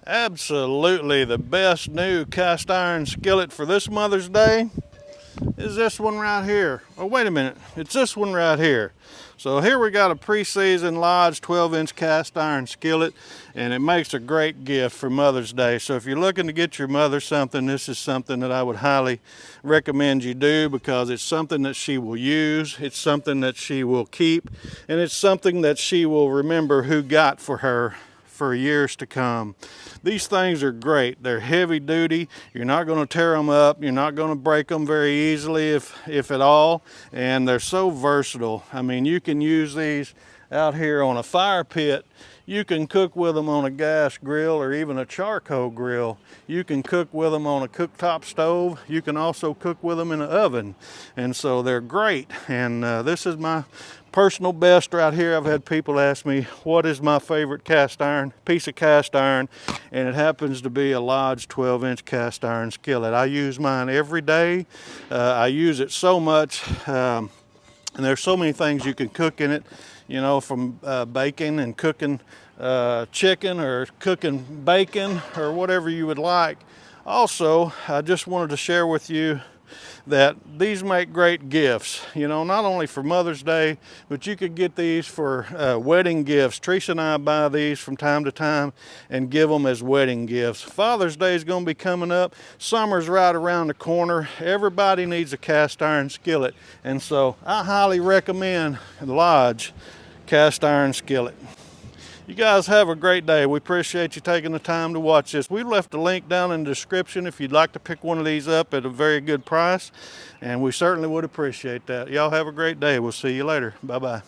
Absolutely the best new cast iron skillet for this Mother's Day is this one right here. Oh, wait a minute. It's this one right here. So here we got a pre-seasoned Lodge 12-inch cast iron skillet, and it makes a great gift for Mother's Day. So if you're looking to get your mother something, this is something that I would highly recommend you do, because it's something that she will use, it's something that she will keep, and it's something that she will remember who got for her for years to come. These things are great. They're heavy duty. You're not going to tear them up. You're not going to break them very easily, if at all. And they're so versatile. I mean, you can use these out here on a fire pit. You can cook with them on a gas grill or even a charcoal grill. You can cook with them on a cooktop stove. You can also cook with them in an oven. And so they're great. And this is my personal best right here. I've had people ask me, what is my favorite piece of cast iron? And it happens to be a Lodge 12-inch cast iron skillet. I use mine every day. I use it so much. And there's so many things you can cook in it, you know, from baking and cooking chicken or cooking bacon or whatever you would like. Also, I just wanted to share with you that these make great gifts, you know, not only for Mother's Day, but you could get these for wedding gifts. Teresa and I buy these from time to time and give them as wedding gifts. Father's Day is going to be coming up. Summer's right around the corner. Everybody needs a cast iron skillet, and so I highly recommend Lodge cast iron skillet. You guys have a great day. We appreciate you taking the time to watch this. We left a link down in the description if you'd like to pick one of these up at a very good price, and we certainly would appreciate that. Y'all have a great day. We'll see you later. Bye-bye.